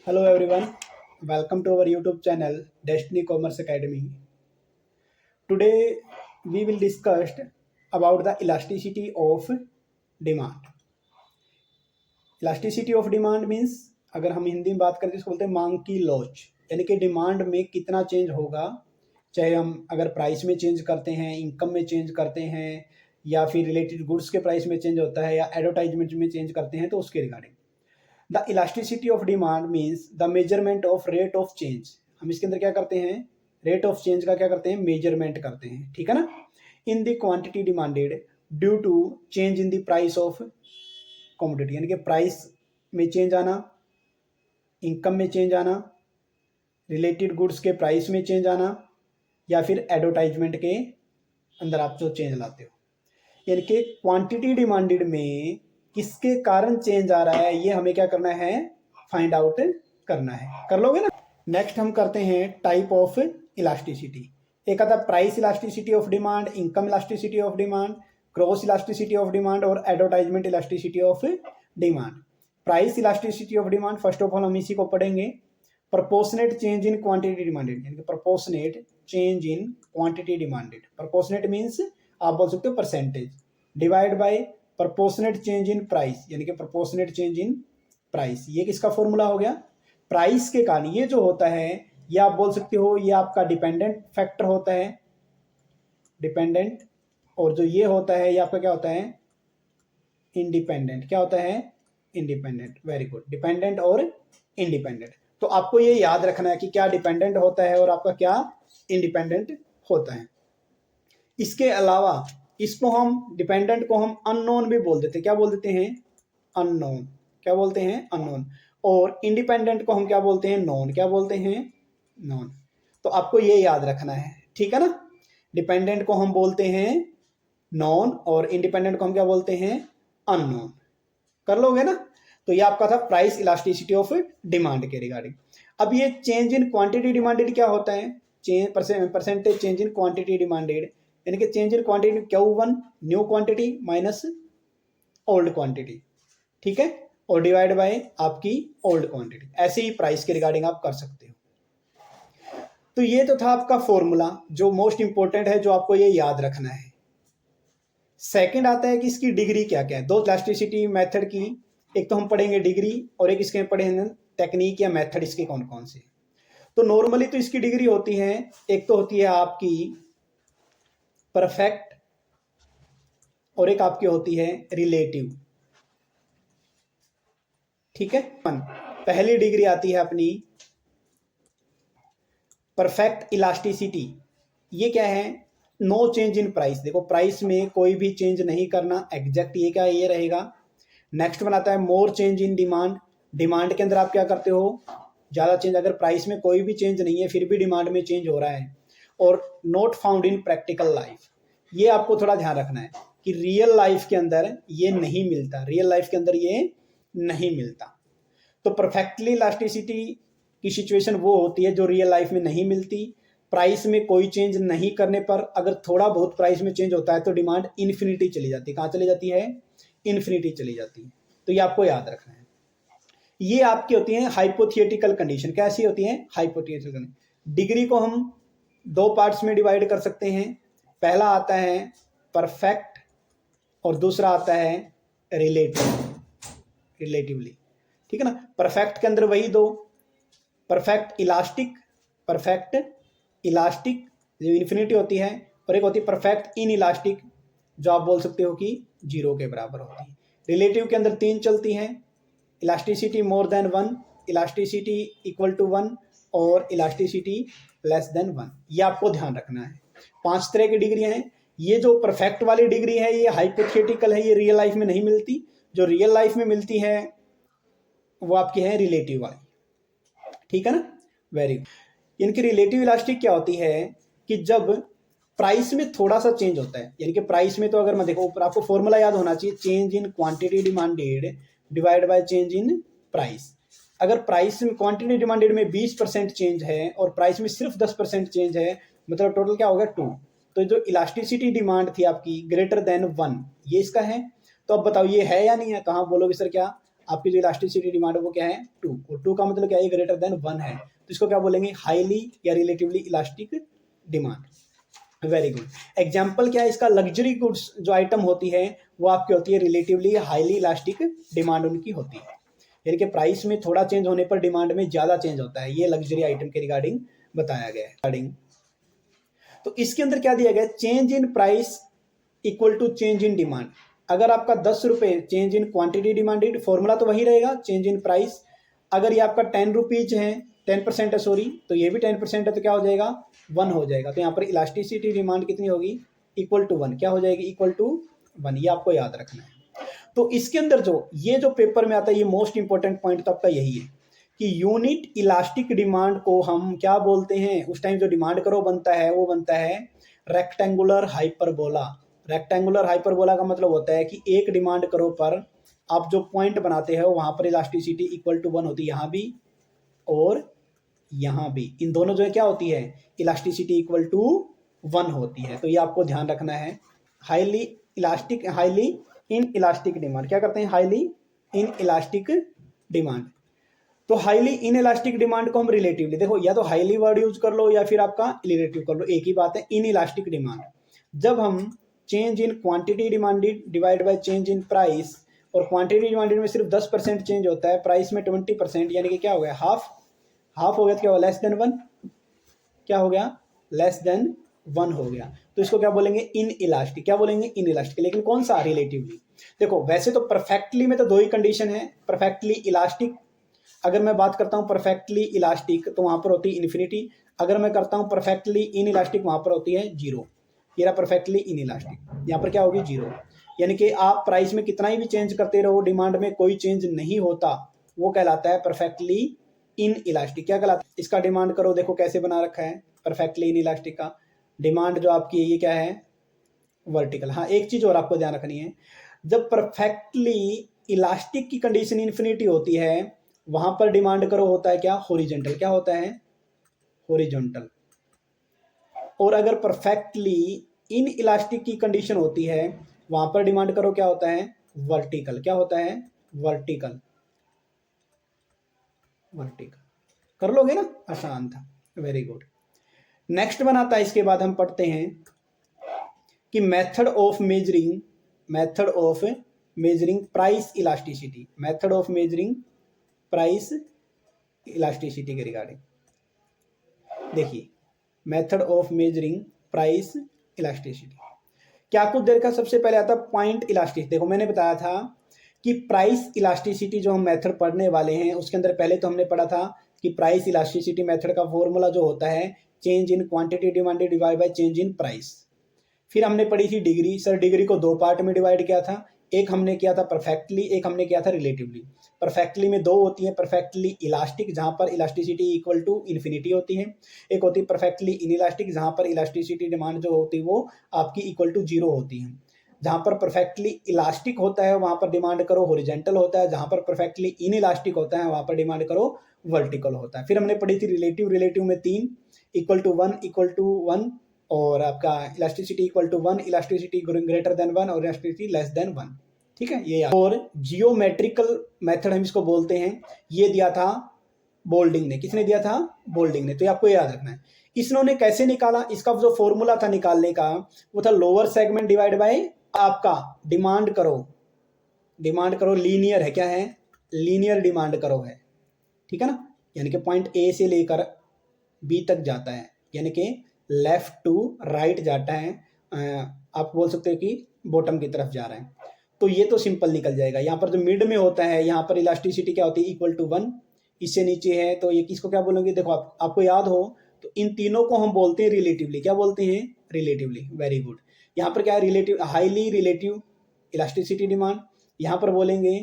Hello everyone, welcome to our YouTube channel Destiny Commerce Academy. Today we will discuss about the elasticity of demand. Elasticity of demand means अगर हम हिंदी में बात करें तो इसको बोलते हैं मांग की लोच, यानी कि डिमांड में कितना चेंज होगा, चाहे हम अगर प्राइस में चेंज करते हैं, इनकम में चेंज करते हैं, या फिर रिलेटेड गुड्स के प्राइस में चेंज होता है, या एडवर्टाइजमेंट में चेंज करते हैं, तो उसके regarding the elasticity of demand means the measurement of rate of change. हम इसके अंदर क्या करते हैं, रेट ऑफ चेंज का क्या करते हैं, मेजरमेंट करते हैं, ठीक है ना। In the quantity demanded due to change in the price of commodity, यानी कि प्राइस में चेंज आना, इनकम में चेंज आना, रिलेटेड गुड्स के प्राइस में चेंज आना, या फिर एडवर्टाइजमेंट के अंदर आप जो चेंज लाते हो, यानी कि क्वांटिटी डिमांडेड में किसके कारण चेंज आ रहा है, ये हमें क्या करना है, फाइंड आउट करना है। कर लोगे ना। नेक्स्ट हम करते हैं टाइप ऑफ इलास्टिसिटी। एक आता है price elasticity of demand, income elasticity of demand, cross elasticity of demand और advertisement elasticity of demand. Price elasticity of demand first of all हम इसी को पढ़ेंगे। Proportionate change in quantity demanded, यानी कि proportionate change in quantity demanded. Proportionate means आप बोल सकते हो percentage, divide by proportionate change in price, यानी कि प्रोपोर्शनेट चेंज इन प्राइस। ये किसका फॉर्मूला हो गया, प्राइस के कारण ये जो होता है, ये आप बोल सकते हो ये आपका डिपेंडेंट फैक्टर होता है, डिपेंडेंट, और जो ये होता है ये आपका क्या होता है, इंडिपेंडेंट। क्या होता है, इंडिपेंडेंट। वेरी गुड, डिपेंडेंट और इंडिपेंडेंट। तो आपको ये याद रखना है कि क्या डिपेंडेंट होता है और आपका क्या इंडिपेंडेंट होता है। इसके अलावा इसको हम डिपेंडेंट को हम अननोन भी बोल देते हैं। क्या बोल देते हैं, अननोन। क्या बोलते हैं, अननोन। और इंडिपेंडेंट को हम क्या बोलते हैं, नोन। क्या बोलते हैं, नोन। तो आपको ये याद रखना है, ठीक है ना। डिपेंडेंट को हम बोलते हैं नॉन और इंडिपेंडेंट को हम क्या बोलते हैं, अननोन। कर लोगे ना। तो ये आपका था प्राइस इलास्टिसिटी ऑफ डिमांड के रिगार्डिंग। अब ये चेंज इन क्वांटिटी डिमांडेड क्या होता है, percentage change in quantity demanded, यानी कि change in quantity Q1 new quantity minus old quantity, ठीक है, और डिवाइड बाय आपकी ओल्ड क्वांटिटी। ऐसे ही प्राइस के रिगार्डिंग आप कर सकते हो। तो ये तो था आपका फॉर्मूला जो मोस्ट इंपॉर्टेंट है, जो आपको ये याद रखना है। सेकंड आता है कि इसकी डिग्री क्या क्या है। दो इलास्टिसिटी मेथड की, एक तो हम पढ़ेंगे डिग्री और एक इसके पढ़ेंगे टेक्निक या मेथड, इसके कौन कौन से। तो नॉर्मली तो इसकी डिग्री होती है, एक तो होती है आपकी परफेक्ट और एक आपकी होती है रिलेटिव, ठीक है। पहली डिग्री आती है अपनी परफेक्ट इलास्टिसिटी। ये क्या है, नो चेंज इन प्राइस। देखो प्राइस में कोई भी चेंज नहीं करना, एग्जैक्ट ये क्या है, ये रहेगा। नेक्स्ट बनाता है मोर चेंज इन डिमांड। डिमांड के अंदर आप क्या करते हो, ज़्यादा चेंज। अगर प्राइस में कोई भी चेंज नहीं है फिर भी डिमांड में चेंज हो रहा है। और not found in practical life, ये आपको थोड़ा ध्यान रखना है कि रियल लाइफ के अंदर ये नहीं मिलता, रियल लाइफ के अंदर ये नहीं मिलता। तो परफेक्टली इलास्टिसिटी की सिचुएशन वो होती है जो रियल लाइफ में नहीं मिलती। प्राइस में कोई चेंज नहीं करने पर अगर थोड़ा बहुत प्राइस में चेंज होता है तो डिमांड इन्फिनिटी चली जाती है। कहाँ चली जाती है, इन्फिनिटी चली जाती है। तो ये आपको याद रखना है। ये आपकी होती है हाइपोथेटिकल कंडीशन। कैसी होती है, हाइपोथेटिकल कंडीशन। डिग्री को हम दो पार्ट्स में डिवाइड कर सकते हैं। पहला आता है परफेक्ट और दूसरा आता है रिलेटिवली, ठीक है ना। परफेक्ट के अंदर वही दो, परफेक्ट इलास्टिक जो इन्फिनिटी होती है, और एक होती है परफेक्ट इन इलास्टिक जो आप बोल सकते हो कि 0 के बराबर होती है। रिलेटिव के अंदर 3 चलती हैं, elasticity more than 1, elasticity equal to 1 और इलास्टिसिटी लेस देन 1। ये आपको ध्यान रखना है। 5 तरह की डिग्री हैं। ये जो परफेक्ट वाली डिग्री है ये हाइपोथेटिकल है, ये रियल लाइफ में नहीं मिलती। जो रियल लाइफ में मिलती है वो आपकी है रिलेटिव वाली, ठीक है ना। Very good. इनकी रिलेटिव इलास्टिक क्या होती है कि जब प्राइस में थोड़ा सा चेंज होता है, यानी कि प्राइस में तो अगर मैं देखो ऊपर आपको फॉर्मूला याद होना चाहिए, change in quantity demanded divide by change in price. अगर प्राइस में क्वांटिटी डिमांडेड में 20% चेंज है और प्राइस में सिर्फ 10% चेंज है, मतलब टोटल क्या हो गया 2। तो जो इलास्टिसिटी डिमांड थी आपकी ग्रेटर देन 1, ये इसका है। तो अब बताओ ये है या नहीं है, कहाँ बोलोगे सर क्या, आपकी जो इलास्टिसिटी डिमांड है वो क्या है 2, और 2 का मतलब क्या है ग्रेटर देन 1 है, तो इसको क्या बोलेंगे हाईली या relatively elastic demand. Very good. Example क्या है इसका, लग्जरी गुड्स जो आइटम होती है वो आपकी होती है रिलेटिवली हाईली इलास्टिक डिमांड उनकी होती है, यानी कि प्राइस में थोड़ा चेंज होने पर डिमांड में ज़्यादा चेंज होता है, ये लग्जरी आइटम के रिगार्डिंग बताया गया है। तो इसके अंदर क्या दिया गया, change in price equal to change in demand. अगर आपका 10 रुपये change in quantity demanded, formula तो वही रहेगा चेंज इन प्राइस। अगर ये आपका 10 रुपीज है, 10% है सॉरी, तो ये भी 10% है, तो क्या हो जाएगा 1 हो जाएगा। तो यहाँ पर इलास्टिसिटी डिमांड कितनी होगी, इक्वल टू 1, क्या हो जाएगी इक्वल टू 1, ये आपको याद रखना है। तो इसके अंदर जो पेपर में आता है, ये मोस्ट इंपॉर्टेंट पॉइंट तो आपका यही है कि यूनिट इलास्टिक डिमांड को हम क्या बोलते हैं, उस टाइम जो डिमांड करो बनता है वो बनता है रेक्टेंगुलर हाइपरबोला। रेक्टेंगुलर हाइपरबोला का मतलब होता है कि एक डिमांड करो पर आप जो पॉइंट बनाते हो वहां पर इलास्टिसिटी इक्वल टू 1 होती है, यहाँ भी और यहाँ भी, इन दोनों जो है क्या होती है इलास्टिसिटी इक्वल टू 1 होती है। तो ये आपको ध्यान रखना है। हाईली इन इलास्टिक डिमांड क्या करते हैं, हाईली इन इलास्टिक डिमांड। तो हाईली इन इलास्टिक डिमांड को हम रिलेटिवली, देखो या तो हाईली वर्ड यूज कर लो या फिर आपका रिलेटिव कर लो, एक ही बात है। इन इलास्टिक डिमांड जब हम change in quantity demanded divide by change in price, और क्वांटिटी डिमांडेड में सिर्फ 10% चेंज होता है, प्राइस में 20%, यानी कि क्या हो गया हाफ हो गया, तो क्या हुआ लेस देन 1, क्या हो गया लेस देन 1 हो गया। तो इसको क्या बोलेंगे इन इलास्टिक, क्या बोलेंगे इन इलास्टिक। लेकिन कौन सा रिलेटिवली, देखो वैसे तो परफेक्टली में तो 2 ही कंडीशन है, परफेक्टली इलास्टिक अगर मैं बात करता हूं परफेक्टली इलास्टिक तो वहां पर होती है इन्फिनिटी, अगर मैं करता हूं परफेक्टली इन इलास्टिक वहां पर होती है 0। ये रहा परफेक्टली इन इलास्टिक, यहाँ पर क्या होगी 0, यानी कि आप प्राइस में कितना ही भी चेंज करते रहो डिमांड में कोई चेंज नहीं होता, वो कहलाता है परफेक्टली इन इलास्टिक। क्या कहलाता है, इसका डिमांड करो देखो कैसे बना रखा है परफेक्टली इन इलास्टिक का डिमांड जो आपकी ये क्या है वर्टिकल। हाँ एक चीज और आपको ध्यान रखनी है, जब परफेक्टली इलास्टिक की कंडीशन इन्फिनिटी होती है वहां पर डिमांड करो होता है क्या हॉरिजॉन्टल, क्या होता है हॉरिजॉन्टल। और अगर परफेक्टली इन इलास्टिक की कंडीशन होती है वहां पर डिमांड करो क्या होता है वर्टिकल, क्या होता है वर्टिकल। कर लोगे ना, आसान था, वेरी गुड। नेक्स्ट बनाता है, इसके बाद हम पढ़ते हैं कि method of measuring price elasticity, method of measuring price elasticity के रिगार्डिंग। देखिए method of measuring price elasticity क्या, कुछ देर का सबसे पहले आता पॉइंट इलास्टिसिटी। देखो मैंने बताया था कि प्राइस इलास्टिसिटी जो हम मेथड पढ़ने वाले हैं उसके अंदर पहले तो हमने पढ़ा था कि प्राइस इलास्टिसिटी मेथड का फॉर्मूला जो होता है change in quantity demanded divide by change in price. फिर हमने पढ़ी थी डिग्री, सर डिग्री को 2 पार्ट में डिवाइड किया था, एक हमने किया था परफेक्टली, एक हमने किया था रिलेटिवली। परफेक्टली में 2 होती है, परफेक्टली इलास्टिक जहां पर इलास्टिसिटी इक्वल टू इन्फिनिटी होती है, एक होती है परफेक्टली इनइलास्टिक जहां पर इलास्टिसिटी डिमांड जो होती है वो आपकी इक्वल टू 0 होती है। जहां पर परफेक्टली इलास्टिक होता है वहां पर डिमांड करो हॉरिजॉन्टल होता है, जहां पर परफेक्टली इनइलास्टिक होता है वहां पर डिमांड करो वर्टिकल होता है। फिर हमने पढ़ी थी रिलेटिव में 3, इक्वल टू 1 और आपका elasticity equal to 1, elasticity greater than 1 और इलास्टिसिटी लेस देन 1, ठीक है ये। और जियोमेट्रिकल मेथड हम इसको बोलते हैं, ये दिया था बोल्डिंग ने, किसने दिया था बोल्डिंग ने, तो ये आपको याद रखना है। इसने कैसे निकाला, इसका जो फॉर्मूला था निकालने का वो था लोअर सेगमेंट डिवाइड बाय आपका डिमांड करो लीनियर है, क्या है लीनियर डिमांड करो है, ठीक है ना, यानी कि पॉइंट ए से लेकर बी तक जाता है, यानी कि लेफ्ट टू राइट जाता है, आप बोल सकते हो कि बॉटम की तरफ जा रहा है। तो ये तो सिंपल निकल जाएगा। यहाँ पर जो मिड में होता है यहाँ पर इलास्टिसिटी क्या होती है इक्वल टू 1, इससे नीचे है तो ये किसको क्या बोलेंगे, देखो आपको याद हो तो इन तीनों को हम बोलते हैं रिलेटिवली, क्या बोलते हैं रिलेटिवली, वेरी गुड। यहाँ पर क्या है relative, highly relative elasticity demand, यहाँ पर बोलेंगे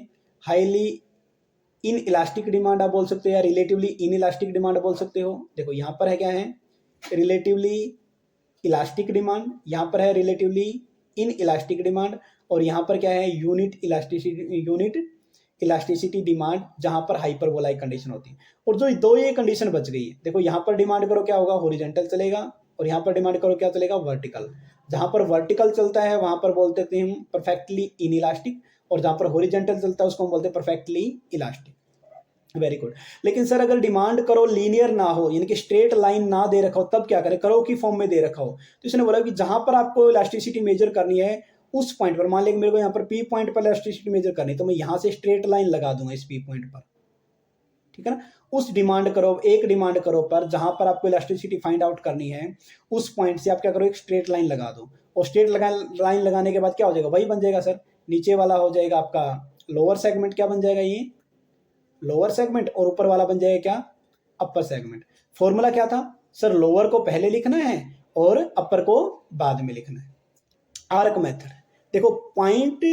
हाईली इन इलास्टिक डिमांड आप बोल सकते हो या रिलेटिवली इन इलास्टिक डिमांड बोल सकते हो। देखो यहाँ पर है क्या है रिलेटिवली इलास्टिक डिमांड, यहाँ पर है रिलेटिवली इन इलास्टिक डिमांड, और यहाँ पर क्या है यूनिट इलास्टिसिटी डिमांड जहाँ पर हाइपरबोलाइक कंडीशन होती है। और जो दो ये कंडीशन बच गई है, देखो यहाँ पर डिमांड करो क्या होगा हॉरिजॉन्टल चलेगा और यहाँ पर डिमांड करो क्या चलेगा वर्टिकल। जहाँ पर वर्टिकल चलता है वहाँ पर बोलते हैं हम परफेक्टली इन इलास्टिक और जहाँ पर हॉरिजॉन्टल चलता है उसको हम बोलते हैं परफेक्टली इलास्टिक। Very good. लेकिन सर अगर डिमांड करो लीनियर ना हो, यानी कि स्ट्रेट लाइन ना दे रखा हो, तब क्या करें? करो की फॉर्म में दे रखा हो, तो इसने बोला कि जहां पर आपको इलास्टिसिटी मेजर करनी है उस पॉइंट पर, मान लें मेरे को यहाँ पर पी पॉइंट पर इलास्टिसिटी मेजर करनी है, तो मैं यहाँ से स्ट्रेट लाइन लगा दूंगा इस पी पॉइंट पर, ठीक है ना। उस डिमांड करो, एक डिमांड करो पर जहां पर आपको इलास्टिसिटी फाइंड आउट करनी है उस पॉइंट से आप क्या करो, एक स्ट्रेट लाइन लगा दो, और स्ट्रेट लाइन लगाने के बाद क्या हो जाएगा? वही बन जाएगा सर, नीचे वाला हो जाएगा आपका लोअर सेगमेंट, क्या बन जाएगा? ये लोअर सेगमेंट, और ऊपर वाला बन जाएगा क्या? Upper segment. फॉर्मूला क्या था सर? लोअर को पहले लिखना है और अपर को बाद में लिखना है। आर्क मेथड, देखो पॉइंट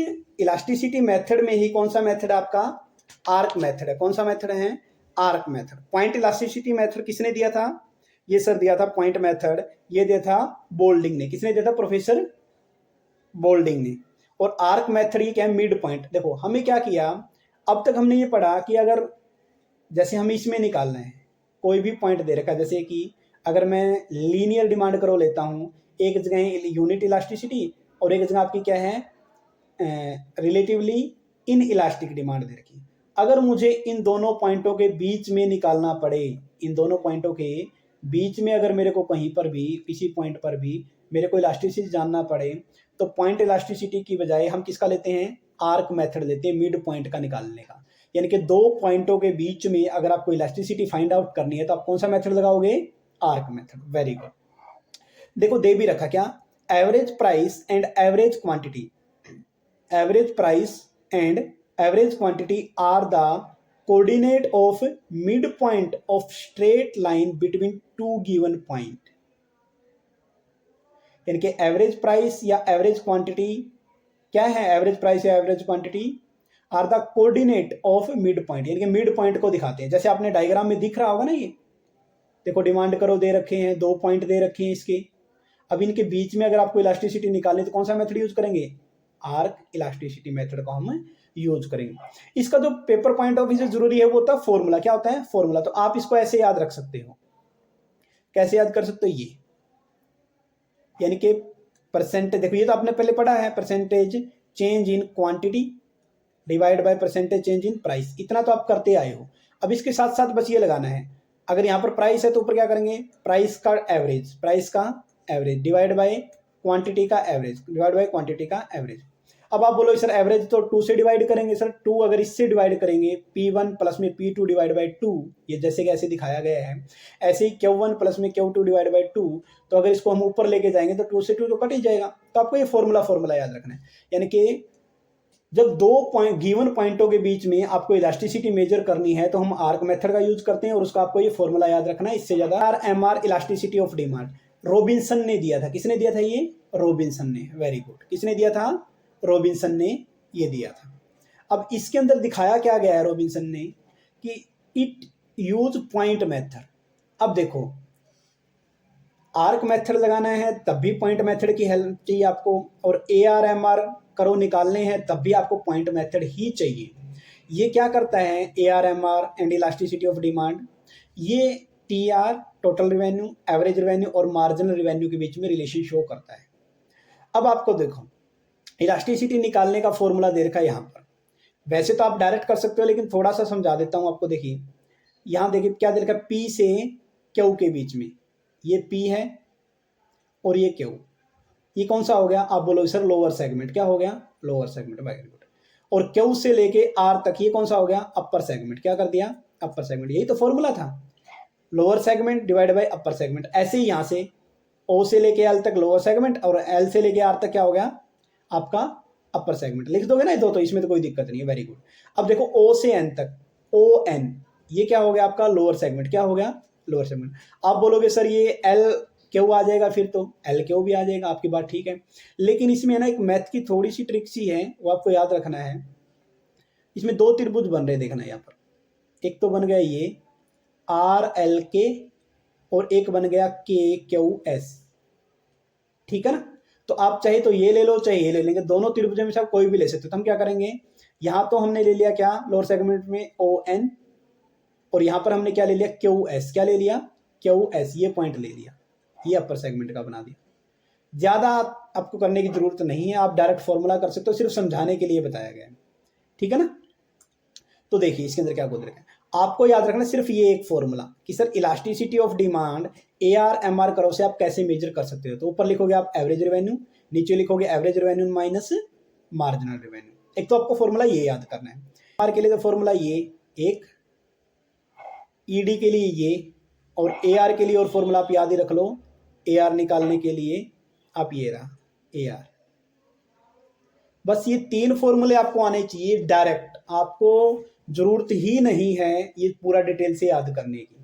इलास्टिसिटी मेथड में ही कौन सा मेथड आपका? आर्क मेथड है। कौन सा मेथड है? Arc method. Point elasticity method किसने दिया था? ये सर दिया था पॉइंट मेथड, ये दिया था बोल्डिंग ने। किसने दिया था? प्रोफेसर बोल्डिंग ने। और आर्क मेथड ये क्या है? Mid point. देखो हमें क्या किया, अब तक हमने ये पढ़ा कि अगर जैसे हम इसमें निकालना है, कोई भी पॉइंट दे रखा है, जैसे कि अगर मैं लीनियर डिमांड करो लेता हूँ, एक जगह यूनिट इलास्टिसिटी और एक जगह आपकी क्या है, रिलेटिवली इन इलास्टिक डिमांड दे रखी है। अगर मुझे इन दोनों पॉइंटों के बीच में निकालना पड़े, इन दोनों पॉइंटों के बीच में अगर मेरे को कहीं पर भी, किसी पॉइंट पर भी मेरे को इलास्टिसिटी जानना पड़े, तो पॉइंट इलास्टिसिटी की बजाय हम किसका लेते हैं? आर्क मेथड लेते हैं, मिड पॉइंट का निकालने का। यानी कि दो पॉइंटों के बीच में अगर आपको इलास्टिसिटी फाइंड आउट करनी है तो आप कौन सा मेथड लगाओगे? Arc method. Very good. देखो दे भी रखा क्या? Average price and average quantity, average price and average quantity are the coordinate of mid point of straight line between two given point. यानी कि एवरेज प्राइस या एवरेज क्वांटिटी क्या है? एवरेज प्राइस या average quantity are the coordinate of mid point, यानी कि mid point को दिखाते हैं। जैसे आपने डायग्राम में दिख रहा होगा ना, ये देखो डिमांड करो दे रखे हैं, दो पॉइंट दे रखे हैं इसके, अब इनके बीच में अगर आपको इलास्टिसिटी निकालनी तो कौन सा मेथड यूज करेंगे? आर्क इलास्टिसिटी मेथड को हम यूज करेंगे। इसका जो पेपर पॉइंट ऑफ व्यू से जरूरी है वो होता है फॉर्मूला। क्या होता है? फॉर्मूला। तो आप इसको ऐसे याद रख सकते हो। कैसे याद कर सकते हो? ये यानी कि परसेंटेज, देखो ये तो आपने पहले पढ़ा है, percentage change in quantity divide by percentage change in price, इतना तो आप करते आए हो। अब इसके साथ साथ बस ये लगाना है, अगर यहाँ पर प्राइस है तो ऊपर क्या करेंगे? प्राइस का एवरेज, प्राइस का एवरेज डिवाइड बाय क्वांटिटी का एवरेज, डिवाइड बाय क्वांटिटी का एवरेज। अब आप बोलो सर एवरेज तो 2 से डिवाइड करेंगे। सर 2 अगर इससे डिवाइड करेंगे, P1 प्लस में P2 डिवाइड बाई 2, ये जैसे कि ऐसे दिखाया गया है, ऐसे ही Q1 प्लस में Q2 डिवाइड बाई 2, तो अगर इसको हम ऊपर लेके जाएंगे तो 2 से 2 तो कट ही जाएगा। तो आपको ये फॉर्मूला याद रखना है। यानी कि जब दो पॉइंट गिवन पॉइंटों के बीच में आपको इलास्टिसिटी मेजर करनी है तो हम आर्क मेथड का यूज करते हैं, और उसका आपको ये फॉर्मूला याद रखना है। इससे ज्यादा RMR elasticity of demand Robinson ने दिया था। किसने दिया था? ये रॉबिन्सन ने। Very good. किसने दिया था? रॉबिन्सन ने ये दिया था। अब इसके अंदर दिखाया क्या गया है रॉबिन्सन ने कि इट यूज पॉइंट मेथड। अब देखो आर्क मेथड लगाना है तब भी पॉइंट मेथड की हेल्प चाहिए आपको, और ARMR करो निकालने हैं तब भी आपको पॉइंट मेथड ही चाहिए। ये क्या करता है? ARMR and elasticity of demand, ये TR total revenue, average revenue और मार्जिनल रेवेन्यू के बीच में रिलेशन शो करता है। अब आपको देखो इलास्टिसिटी निकालने का फॉर्मूला दे रखा है यहाँ पर। वैसे तो आप डायरेक्ट कर सकते हो, लेकिन थोड़ा सा समझा देता हूँ आपको। देखिए यहाँ देखिए क्या दे रखा है, P से Q के बीच में, ये P है और ये Q, ये कौन सा हो गया? आप बोलोगे सर लोअर सेगमेंट। क्या हो गया? Lower segment. Very good. और Q से लेके R तक ये कौन सा हो गया? Upper segment. क्या कर दिया? Upper segment. यही तो फॉर्मूला था, lower segment divide by upper segment. ऐसे ही यहाँ से O से लेके L तक लोअर सेगमेंट और L से लेके R तक क्या हो गया? आपका अपर सेगमेंट। लिख दोगे ना दो, तो इसमें तो कोई दिक्कत नहीं है। Very good. अब देखो O से N तक, ON, ये क्या हो गया आपका? Lower segment. क्या हो गया? Lower segment. आप बोलोगे सर ये LQ आ जाएगा, फिर तो LQ भी आ जाएगा, आपकी बात ठीक है। लेकिन इसमें ना एक मैथ की थोड़ी सी ट्रिक सी है, वो आपको याद रखना है। इसमें दो त्रिभुज बन रहे, देखना यहाँ पर। एक तो बन गया ये RLK और एक बन गया KQS, ठीक है ना। तो आप चाहे तो ये ले लो, चाहे ये ले लेंगे, दोनों त्रिभुजों में से आप कोई भी ले सकते हो। तो हम क्या करेंगे, यहाँ तो हमने ले लिया क्या? लोअर सेगमेंट में ON, और यहाँ पर हमने क्या ले लिया? QS। क्या ले लिया? QS, ये पॉइंट ले लिया, ये अपर सेगमेंट का बना दिया। ज्यादा आपको करने की जरूरत नहीं है, आप डायरेक्ट फॉर्मूला कर सकते हो, सिर्फ समझाने के लिए बताया गया है। ठीक है ना। तो देखिए इसके अंदर क्या बोल रहे हैं, आपको याद रखना सिर्फ ये एक फॉर्मूला कि sir elasticity of demand AR/MR curve से आप कैसे मेजर कर सकते हो। तो ऊपर लिखोगे आप एवरेज रेवेन्यू, नीचे लिखोगे average revenue minus marginal revenue. एक तो आपको फॉर्मूला ये याद करना है। आर के लिए तो फॉर्मूला ये एक, ईडी के लिए ये, और AR के लिए और फॉर्मूला आप याद ही रख लो। AR निकालने के लिए आप ये रहा AR। बस ये 3 फॉर्मूले आपको आने चाहिए डायरेक्ट, आपको जरूरत ही नहीं है ये पूरा डिटेल से याद करने की।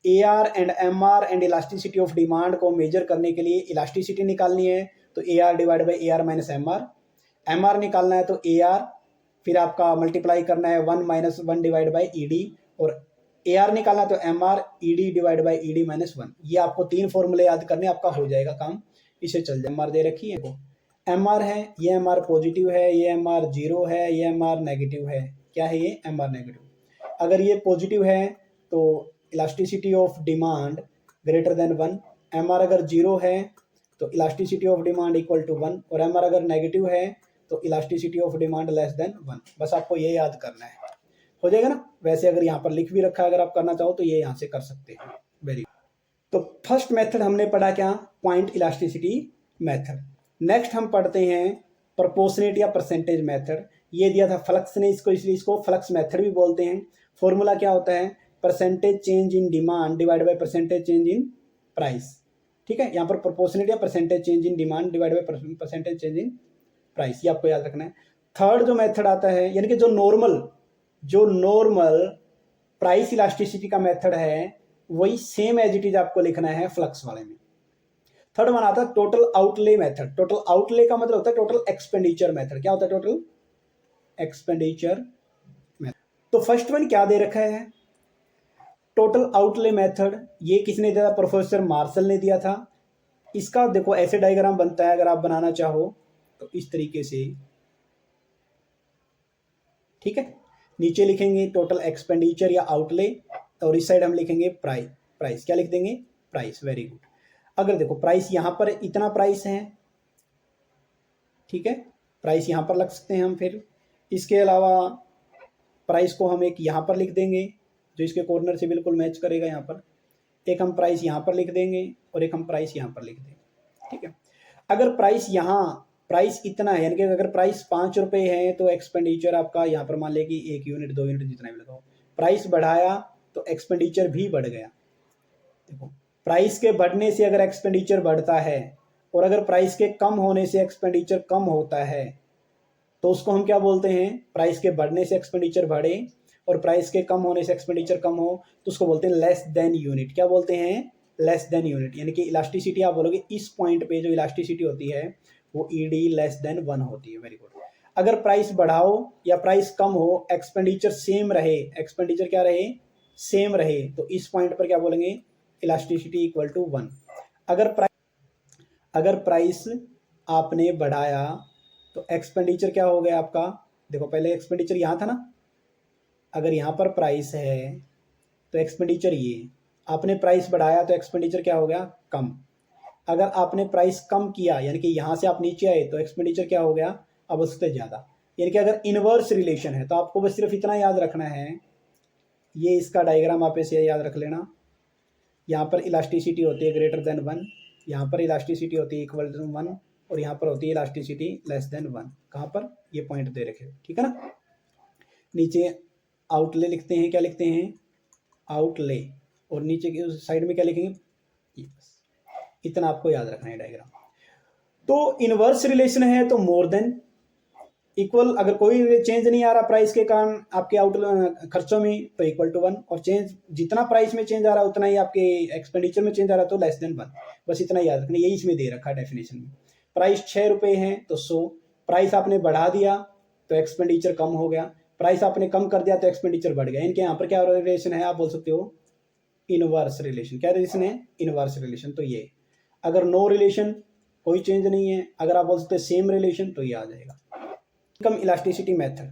AR and MR and elasticity of demand को मेजर करने के लिए इलास्टिसिटी निकालनी है तो AR divide by AR minus MR निकालना है तो AR, फिर आपका मल्टीप्लाई करना है 1 माइनस 1 डिवाइड बाई ED, और AR निकालना है तो MR ED divide by ED minus 1। ये आपको 3 फॉर्मूले याद करने, आपका हो जाएगा काम, इसे चल जाए। MR दे रखी है, MR है, ये MR पॉजिटिव है, ये MR 0 है, ये MR नेगेटिव है। क्या है ये MR नेगेटिव। अगर ये पॉजिटिव है तो elasticity of demand greater than 1, MR अगर 0 है तो elasticity of demand equal to 1, और MR अगर नेगेटिव है तो elasticity of demand less than 1। बस आपको ये याद करना है, हो जाएगा ना। वैसे अगर यहाँ पर लिख भी रखा है, अगर आप करना चाहो तो ये यहाँ से कर सकते हैं। Very good. तो फर्स्ट मेथड हमने पढ़ा क्या, पॉइंट इलास्टिसिटी मेथड। नेक्स्ट हम पढ़ते हैं प्रोपोर्शनेट या परसेंटेज मेथड। ये दिया था फ्लक्स ने इसको, इसलिए इसको फ्लक्स मेथड भी बोलते हैं। फॉर्मूला क्या होता है, percentage change in demand divide by percentage change in price. ठीक है, यहाँ पर प्रोपोर्शनेट या percentage change in demand divide by percentage change in price, ये आपको याद रखना है। थर्ड जो मेथड आता है, यानी कि जो नॉर्मल प्राइस इलास्टिसिटी का मेथड है, वही सेम एज इट इज आपको लिखना है फ्लक्स वाले में। थर्ड वन आता है total outlay method. Total outlay का मतलब होता है टोटल एक्सपेंडिचर मेथड। क्या होता है टोटल एक्सपेंडिचर मेथड। तो फर्स्ट वन क्या दे रखा है, टोटल आउटले मेथड। ये किसने दिया था, प्रोफेसर मार्शल ने दिया था। इसका देखो ऐसे डायग्राम बनता है, अगर आप बनाना चाहो तो इस तरीके से, ठीक है। नीचे लिखेंगे टोटल एक्सपेंडिचर या आउटले, और इस साइड हम लिखेंगे प्राइस। क्या लिख देंगे, प्राइस। Very good. अगर देखो प्राइस यहाँ पर इतना प्राइस है, ठीक है, प्राइस यहाँ पर लग सकते हैं हम। फिर इसके अलावा प्राइस को हम एक यहाँ पर लिख देंगे जो इसके कॉर्नर से बिल्कुल मैच करेगा। यहाँ पर एक हम प्राइस यहाँ पर लिख देंगे और एक हम प्राइस यहाँ पर लिख देंगे, ठीक है। अगर प्राइस इतना है, यानी कि अगर प्राइस 5 रुपये है तो एक्सपेंडिचर आपका यहाँ पर मान ले कि 1 यूनिट 2 यूनिट जितना भी लगाओ। प्राइस बढ़ाया तो एक्सपेंडिचर भी बढ़ गया। देखो प्राइस के बढ़ने से अगर एक्सपेंडिचर बढ़ता है, और अगर प्राइस के कम होने से एक्सपेंडिचर कम होता है, तो उसको हम क्या बोलते हैं, प्राइस के बढ़ने से एक्सपेंडिचर बढ़े और प्राइस के कम होने से एक्सपेंडिचर कम हो तो उसको बोलते हैं लेस देन यूनिट। क्या बोलते हैं, लेस देन यूनिट। यानी कि इलास्टिसिटी आप बोलोगे इस पॉइंट पे जो इलास्टिसिटी होती है वो ED लेस देन 1 होती है। Very good. अगर प्राइस बढ़ाओ या प्राइस कम हो, एक्सपेंडिचर सेम रहे, एक्सपेंडिचर क्या रहे, सेम रहे, तो इस पॉइंट पर क्या बोलेंगे, इलास्टिसिटी इक्वल टू 1। अगर प्राइस आपने बढ़ाया तो एक्सपेंडिचर क्या हो गया आपका, देखो पहले एक्सपेंडिचर यहाँ था ना, अगर यहाँ पर प्राइस है तो एक्सपेंडिचर ये, आपने प्राइस बढ़ाया तो एक्सपेंडिचर क्या हो गया, कम। अगर आपने प्राइस कम किया, यानी कि यहाँ से आप नीचे आए, तो एक्सपेंडिचर क्या हो गया, अब उससे ज़्यादा। यानी कि अगर इनवर्स रिलेशन है तो आपको बस सिर्फ इतना याद रखना है, ये इसका डायग्राम आप ऐसे याद रख लेना। यहाँ पर इलास्टिसिटी होती है ग्रेटर देन 1, यहाँ पर इलास्टिसिटी होती है इक्वल टू 1, और यहाँ पर होती है इलास्टिसिटी लेस देन 1। कहाँ पर, ये पॉइंट दे रखे, ठीक है ना। नीचे आउटले लिखते हैं, क्या लिखते हैं, आउटले, और नीचे की उस साइड में क्या लिखेंगे, इतना आपको याद रखना है डायग्राम। तो इनवर्स रिलेशन है तो मोर देन इक्वल, अगर कोई चेंज नहीं आ रहा प्राइस के कारण आपके खर्चों में तो इक्वल टू 1, और चेंज जितना प्राइस में चेंज आ रहा है उतना ही आपके एक्सपेंडिचर में चेंज आ रहा है तो लेस देन 1। बस इतना याद रखना, यही इसमें दे रखा है डेफिनेशन में। प्राइस 6 रुपये है तो 100, प्राइस आपने बढ़ा दिया तो एक्सपेंडिचर कम हो गया, प्राइस आपने कम कर दिया तो एक्सपेंडिचर बढ़ गया। इनके यहाँ पर क्या रिलेशन है, आप बोल सकते हो इनवर्स रिलेशन। क्या रिलेशन है, इनवर्स रिलेशन। तो ये अगर नो रिलेशन, कोई चेंज नहीं है, अगर आप बोल सकते हैं सेम रिलेशन, तो ये आ जाएगा। Income elasticity method.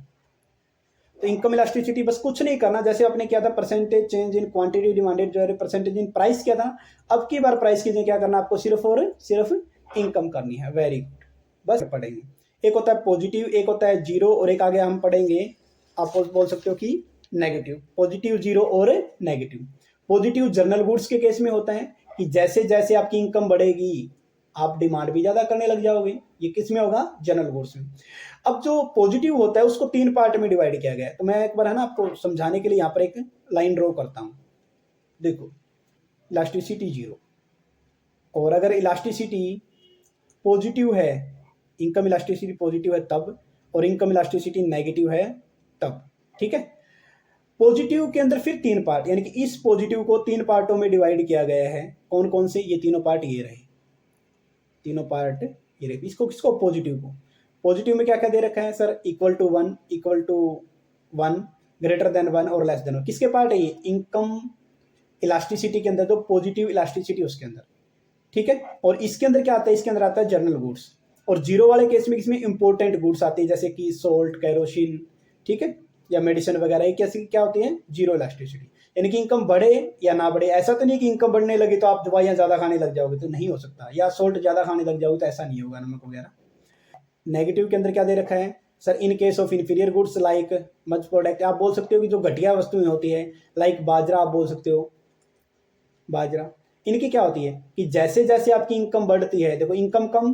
तो इनकम इलास्टिसिटी बस कुछ नहीं करना, जैसे आपने किया था percentage change in quantity demanded जो है परसेंटेज इन प्राइस किया था, अब की बार प्राइस की जगह क्या करना, आपको सिर्फ और सिर्फ इनकम करनी है। वेरी गुड, बस पढ़ेंगे। एक होता है पॉजिटिव, एक होता है जीरो, और एक आगे हम पढ़ेंगे आप बोल सकते हो कि नेगेटिव, पॉजिटिव जीरो और नेगेटिव। पॉजिटिव जनरल गुड्स के केस में होता है कि जैसे जैसे आपकी इनकम बढ़ेगी आप डिमांड भी ज़्यादा करने लग जाओगे। ये किस में होगा? जनरल गुड्स में। अब जो पॉजिटिव होता है उसको 3 पार्ट में डिवाइड किया गया है। तो मैं एक बार है ना आपको समझाने के लिए यहाँ पर एक लाइन ड्रॉ करता हूँ। देखो, इलास्टिसिटी जीरो, और अगर इलास्टिसिटी पॉजिटिव है, इनकम इलास्टिसिटी पॉजिटिव है तब, और इनकम इलास्टिसिटी नेगेटिव है तब। ठीक है, पॉजिटिव के अंदर फिर 3 पार्ट, यानी कि इस पॉजिटिव को 3 पार्टों में डिवाइड किया गया है। कौन कौन से? ये तीनों पार्ट ये रहे, तीनों पार्ट ये रहे। इसको किसको? पॉजिटिव को। पॉजिटिव में क्या क्या दे रखा है sir? Equal to 1, equal to 1, greater than 1 और लेस देन 1। किसके पार्ट है ये? इनकम इलास्टिसिटी के अंदर, जो पॉजिटिव इलास्टिसिटी उसके अंदर। ठीक है, और इसके अंदर क्या आता है? इसके अंदर आता है जनरल गुड्स। और जीरो वाले केस में इसमें इंपॉर्टेंट गुड्स आती है, जैसे कि सोल्ट, कैरोसिन, ठीक है, या मेडिसिन वगैरह। ये कैसी क्या होती है? Zero elasticity. यानी कि इनकम बढ़े या ना बढ़े, ऐसा तो नहीं कि इनकम बढ़ने लगी तो आप दवाइयाँ ज़्यादा खाने लग जाओगे, तो नहीं हो सकता, या सोल्ट ज़्यादा खाने लग जाओगे तो ऐसा नहीं होगा, नमक वगैरह। नेगेटिव के अंदर क्या दे रखा है sir? In case of inferior goods like much product. आप बोल सकते हो कि जो घटिया वस्तुएं होती है, लाइक बाजरा, आप बोल सकते हो बाजरा, इनकी क्या होती है कि जैसे जैसे आपकी इनकम बढ़ती है, देखो इनकम कम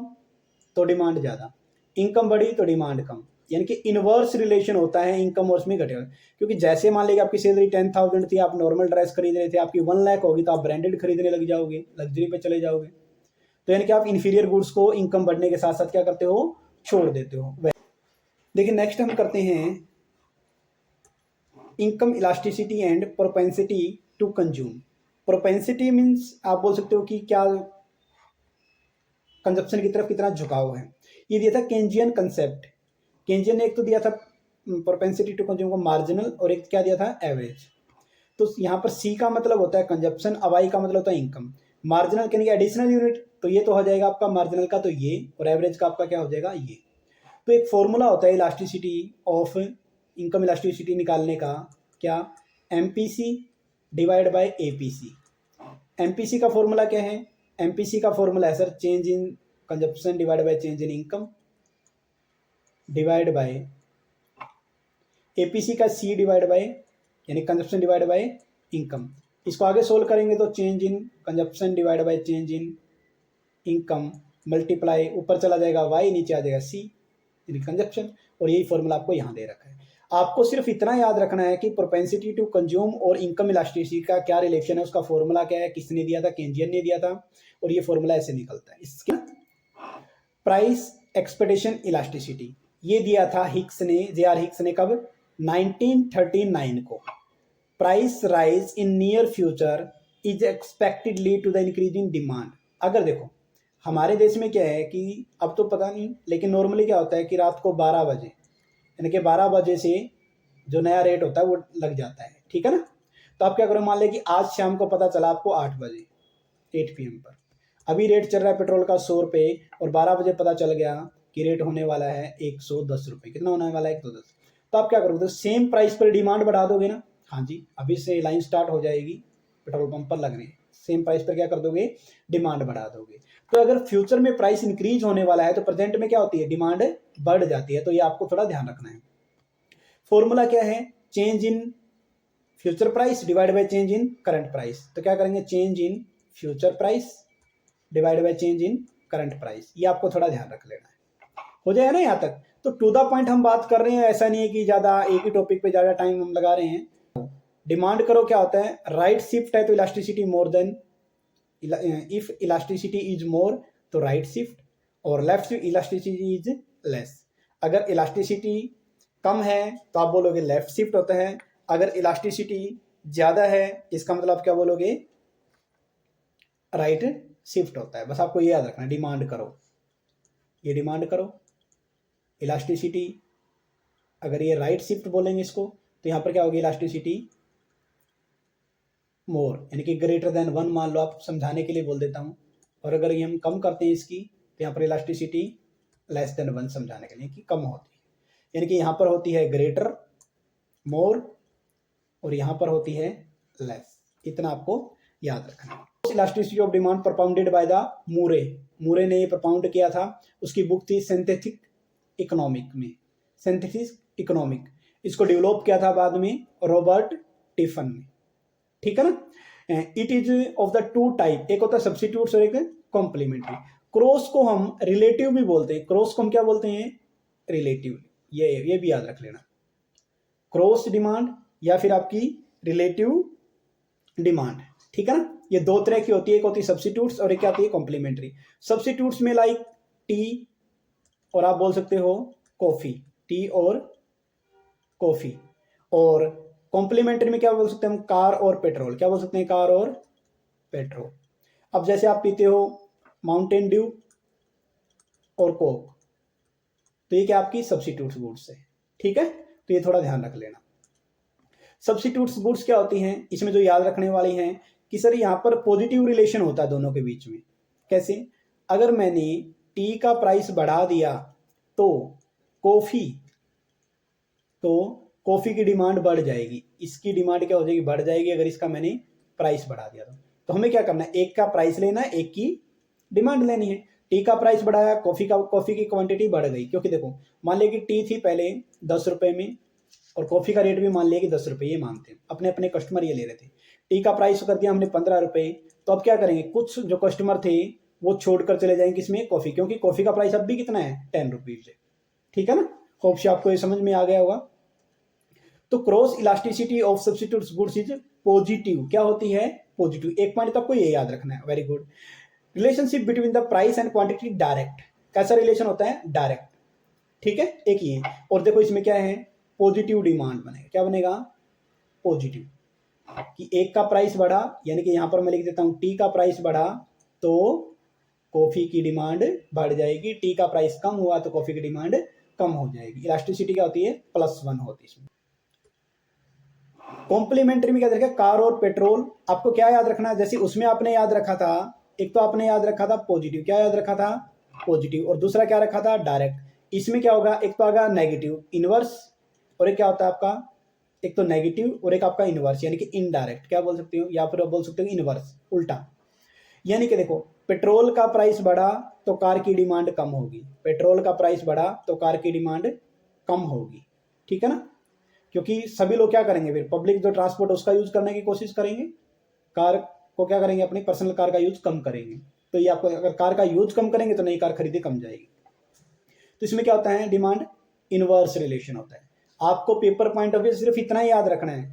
तो डिमांड ज़्यादा, इनकम बढ़ी तो डिमांड कम, यानी कि इनवर्स रिलेशन होता है इनकम और उसमें घटेगा। क्योंकि जैसे मान लीजिए आपकी सैलरी 10,000 थी, आप नॉर्मल ड्रेस खरीद रहे थे, आपकी 1 लाख होगी तो आप ब्रांडेड खरीदने लग जाओगे, लग्जरी पे चले जाओगे। तो यानी कि आप इन्फीरियर गुड्स को इनकम बढ़ने के साथ साथ क्या करते हो? छोड़ देते हो। देखिए नेक्स्ट हम करते हैं income elasticity and propensity to consume. Propensity means आप बोल सकते हो कि क्या कंजप्शन की तरफ कितना झुकाव है। ये दिया था केंजियन कंसेप्ट। केंजियन ने एक तो दिया था प्रोपेंसिटी टू कंज्यूम को मार्जिनल, और एक क्या दिया था? एवरेज। तो यहाँ पर सी का मतलब होता है कंजप्शन, अब आई का मतलब होता है इनकम। मार्जिनल यानी कि एडिशनल यूनिट, तो ये तो हो जाएगा आपका मार्जिनल का तो ये, और एवरेज का आपका क्या हो जाएगा? ये। तो एक फॉर्मूला होता है इलास्टिसिटी ऑफ इनकम इलास्टिसिटी निकालने का, क्या? MPC divide by APC. MPC का फॉर्मूला क्या है? एमपीसी का फॉर्मूला है sir change in consumption divide by change in income divide by APC का सी डिवाइड बाय, यानी कंजप्शन डिवाइड बाय इनकम। इसको आगे सोल्व करेंगे तो change in consumption divide by change in income multiply, ऊपर चला जाएगा वाई, नीचे आ जाएगा सी, यानी कंजप्शन। और यही फॉर्मूला आपको यहाँ दे रखा है। आपको सिर्फ इतना याद रखना है कि प्रोपेंसिटी टू कंज्यूम और इनकम इलास्टिसिटी का क्या रिलेशन है, उसका फॉर्मूला क्या है, किसने दिया था? केंजियन ने दिया था, और ये फॉर्मूला ऐसे निकलता है। इसके प्राइस एक्सपेक्टेशन इलास्टिसिटी ये दिया था हिक्स ने, जे.आर. हिक्स ने, कब? 1939 को। Price rise in near future is expected lead to the increase in demand. अगर देखो हमारे देश में क्या है कि अब तो पता नहीं, लेकिन नॉर्मली क्या होता है कि रात को 12 बजे, यानी कि 12 बजे से जो नया रेट होता है वो लग जाता है, ठीक है ना। तो आप क्या करो, मान लें कि आज शाम को पता चला आपको 8 बजे 8 PM पर, अभी रेट चल रहा है पेट्रोल का 100 रुपये, और 12 बजे पता चल गया कि रेट होने वाला है 110 रुपये। कितना होने वाला है? 110। तो आप क्या करोगे? तो सेम प्राइस पर डिमांड बढ़ा दोगे ना। हाँ जी, अभी से लाइन स्टार्ट हो जाएगी पेट्रोल पंप पर लगने, सेम प्राइस पर क्या कर दोगे? डिमांड बढ़ा दोगे। तो अगर फ्यूचर में प्राइस इंक्रीज होने वाला है तो प्रेजेंट में क्या होती है? डिमांड बढ़ जाती है। तो ये आपको थोड़ा ध्यान रखना है। फॉर्मूला क्या है? Change in future price divide by change in current price. तो क्या करेंगे? Change in future price divide by change in current price. ये आपको थोड़ा ध्यान रख लेना है। हो जाएगा ना यहाँ तक? तो टू द पॉइंट हम बात कर रहे हैं, ऐसा नहीं है कि ज़्यादा एक ही टॉपिक पे ज़्यादा टाइम हम लगा रहे हैं। डिमांड करो क्या होता है? राइट शिफ्ट है तो elasticity more then, if elasticity is more तो राइट शिफ्ट, और लेफ्ट इलास्टिसिटी इज लेस। अगर इलास्टिसिटी कम है तो आप बोलोगे लेफ्ट शिफ्ट होता है, अगर इलास्टिसिटी ज़्यादा है इसका मतलब आप क्या बोलोगे? राइट शिफ्ट होता है। बस आपको ये याद रखना है, डिमांड करो, ये डिमांड करो, इलास्टिसिटी अगर ये राइट शिफ्ट बोलेंगे इसको तो यहाँ पर क्या होगी? इलास्टिसिटी मोर, यानी कि ग्रेटर देन 1 मान लो, आप समझाने के लिए बोल देता हूँ। और अगर ये हम कम करते हैं इसकी तो यहाँ पर इलास्टिसिटी लेस देन 1 समझाने के लिए कि कम होती है, यानी कि यहाँ पर होती है ग्रेटर, मोर, और यहाँ पर होती है लेस। इतना आपको याद रखना है। Elasticity of demand propounded by the Moore. Moore ने ये propound किया था, उसकी बुक थी सिंथेटिक इकोनॉमिक में, सिंथेटिक इकोनॉमिक। इसको डेवलप किया था बाद में रॉबर्ट टिफन ने, ठीक है ना। It is of the two type, एक होता है सब्स्टिट्यूट्स और एक कॉम्प्लीमेंट्री। क्रॉस को हम रिलेटिव भी बोलते हैं, क्रॉस को हम क्या बोलते हैं, रिलेटिव। ये भी याद रख लेना, क्रॉस डिमांड या फिर आपकी रिलेटिव डिमांड, ठीक है ना। ये दो तरह की होती है, एक होती है सब्स्टिट्यूट्स और एक क्या होती है कॉम्प्लीमेंट्री। सब्स्टिट्यूट्स में लाइक टी और आप बोल सकते हो कॉफी, टी और कॉफी। और कॉम्प्लीमेंट्री में क्या बोल सकते हैं हम, कार और पेट्रोल, क्या बोल सकते हैं, कार और पेट्रोल। अब जैसे आप पीते हो माउंटेन ड्यू और कोक, तो ये क्या आपकी सब्स्टिट्यूट्स गुड्स है, ठीक है। तो ये थोड़ा ध्यान रख लेना। सब्स्टिट्यूट्स गुड्स क्या होती हैं, इसमें जो याद रखने वाली हैं कि सर यहाँ पर पॉजिटिव रिलेशन होता है दोनों के बीच में। कैसे, अगर मैंने टी का प्राइस बढ़ा दिया तो कॉफी की डिमांड बढ़ जाएगी, इसकी डिमांड क्या हो जाएगी, बढ़ जाएगी, अगर इसका मैंने प्राइस बढ़ा दिया तो हमें क्या करना है, एक का प्राइस लेना है, एक की डिमांड लेनी है। टी का प्राइस बढ़ाया, कॉफी की क्वांटिटी बढ़ गई, क्योंकि देखो मान लिया कि टी थी पहले 10 रुपए में और कॉफी का रेट भी मान लिया कि 10 रुपए, ये मानते हैं अपने अपने कस्टमर ये ले रहे थे। टी का प्राइस कर दिया हमने 15 रुपए, तो अब क्या करेंगे, कुछ जो कस्टमर थे वो छोड़कर चले जाएंगे इसमें कॉफी, क्योंकि कॉफी का प्राइस अब भी कितना है, 10 रुपीज है, ठीक है ना। होप से आपको ये समझ में आ गया होगा। तो cross elasticity of substitutes goods is positive, क्या होती है, पॉजिटिव। एक पॉइंट तो आपको ये याद रखना है, very good. Relationship between the price and quantity direct, कैसा रिलेशन होता है, डायरेक्ट, ठीक है, एक ये। और देखो इसमें क्या है, पॉजिटिव डिमांड बनेगा, क्या बनेगा, पॉजिटिव, कि एक का प्राइस बढ़ा, यानी कि यहां पर मैं लिख देता हूं टी का प्राइस बढ़ा तो कॉफी की डिमांड बढ़ जाएगी, टी का प्राइस कम हुआ तो कॉफी की डिमांड कम हो जाएगी। इलास्टिसिटी क्या होती है, +1 होती है इसमें। कॉम्प्लीमेंट्री में क्या देखा, कार और पेट्रोल, आपको क्या याद रखना है, जैसे उसमें आपने याद रखा था, एक तो आपने याद रखा था पॉजिटिव, क्या याद रखा था, पॉजिटिव, और दूसरा क्या रखा था, डायरेक्ट। इसमें क्या होगा, एक तो आएगा नेगेटिव इनवर्स, और एक क्या होता है आपका, एक तो नेगेटिव और एक आपका इनवर्स, यानी कि इनडायरेक्ट, क्या बोल सकते हो, या फिर आप बोल सकते हो इनवर्स, उल्टा। यानी कि देखो पेट्रोल का प्राइस बढ़ा तो कार की डिमांड कम होगी, पेट्रोल का प्राइस बढ़ा तो कार की डिमांड कम होगी, ठीक है ना। क्योंकि सभी लोग क्या करेंगे, फिर पब्लिक जो ट्रांसपोर्ट उसका यूज करने की कोशिश करेंगे, कार को क्या करेंगे, अपनी पर्सनल कार का यूज कम करेंगे। तो ये आपको, अगर कार का यूज कम करेंगे तो नई कार खरीदी कम जाएगी। तो इसमें क्या होता है, डिमांड इनवर्स रिलेशन होता है। आपको पेपर पॉइंट ऑफ व्यू सिर्फ इतना ही याद रखना है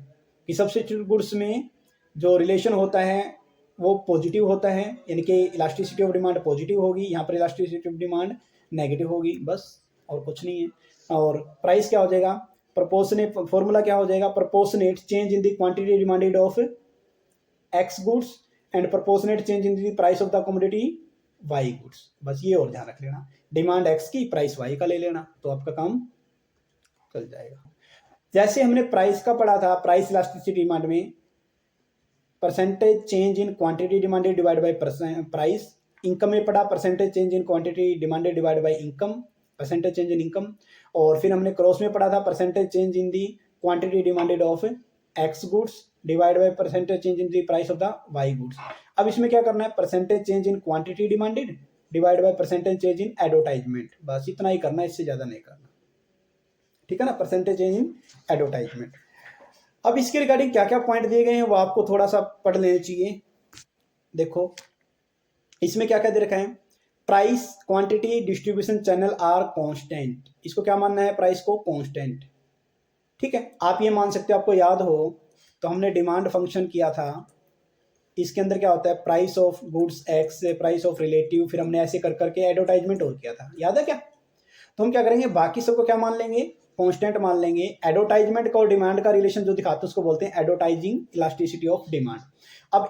कि सब्स्टिट्यूट गुड्स में जो रिलेशन होता है वो पॉजिटिव होता है, यानी कि इलास्टिसिटी ऑफ डिमांड पॉजिटिव होगी, यहाँ पर इलास्टिसिटी ऑफ डिमांड नेगेटिव होगी, बस और कुछ नहीं है। और प्राइस क्या हो जाएगा, प्रोपोर्शनेट, फॉर्मूला क्या हो जाएगा, proportionate change in the quantity demanded of X goods and proportionate change in the price of the commodity Y goods. बस ये और ध्यान रख लेना, डिमांड एक्स की, प्राइस वाई का ले लेना, तो आपका काम चल जाएगा। जैसे हमने प्राइस का पढ़ा था, प्राइस इलास्टिसिटी डिमांड में percentage change in quantity demanded divide by price. Income में पढ़ा percentage change in quantity demanded divide by income, percentage change in income. और फिर हमने क्रॉस में पढ़ा था percentage change in the quantity demanded of X goods divide by percentage change in the price of the Y goods. अब इसमें क्या करना है, percentage change in quantity demanded divide by percentage change in advertisement, बस इतना ही करना है, इससे ज्यादा नहीं करना, ठीक है ना, परसेंटेज चेंज इन एडवर्टाइजमेंट। अब इसके रिगार्डिंग क्या क्या पॉइंट दिए गए हैं वो आपको थोड़ा सा पढ़ लेना चाहिए। देखो इसमें क्या क्या दे रखा है, price quantity distribution channel are constant, इसको क्या मानना है, प्राइस को कांस्टेंट, ठीक है। आप ये मान सकते हो, आपको याद हो तो हमने डिमांड फंक्शन किया था, इसके अंदर क्या होता है, price of goods x, price of relative, फिर हमने ऐसे कर करके एडवर्टाइजमेंट और किया था, याद है क्या। तो हम क्या करेंगे, बाकी सबको क्या मान लेंगे, कांस्टेंट मान लेंगे। एडवर्टाइजमेंट का और डिमांड का रिलेशन जो दिखाते हैं उसको बोलते हैं एडवर्टाइजिंग इलास्टिसिटी ऑफ डिमांड। अब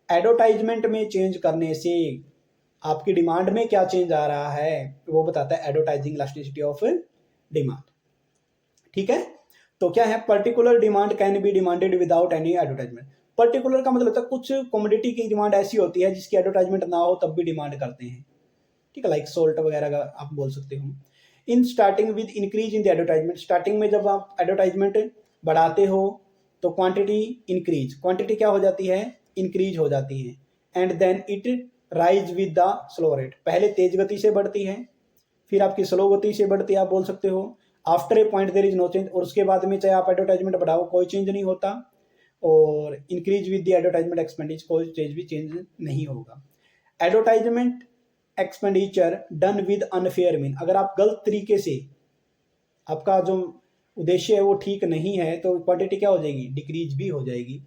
एडवर्टाइजमेंट में चेंज करने से आपकी डिमांड में क्या चेंज आ रहा है वो बताता है एडवर्टाइजिंग इलास्टिसिटी ऑफ डिमांड, ठीक है। तो क्या है, particular demand can be demanded without any advertisement. Particular का मतलब होता है कुछ कमोडिटी की डिमांड ऐसी होती है जिसकी एडवर्टाइजमेंट ना हो तब भी डिमांड करते हैं, ठीक है, लाइक सोल्ट वगैरह का आप बोल सकते हो। In starting with increase in the advertisement, starting में जब आप एडवर्टाइजमेंट बढ़ाते हो तो क्वांटिटी इंक्रीज, क्वांटिटी क्या हो जाती है, इंक्रीज हो जाती है। And then it rise with the slow rate, पहले तेज गति से बढ़ती है फिर आपकी स्लो गति से बढ़ती है, आप बोल सकते हो। After a point there is no change, और उसके बाद में चाहे आप एडवर्टाइजमेंट बढ़ाओ कोई चेंज नहीं होता, और increase with the advertisement expenditure कोई चेंज भी चेंज नहीं होगा। Advertisement expenditure done with unfair mean, अगर आप गलत तरीके से, आपका जो उद्देश्य है वो ठीक नहीं है, तो क्वांटिटी क्या हो जाएगी, डिक्रीज भी हो जाएगी।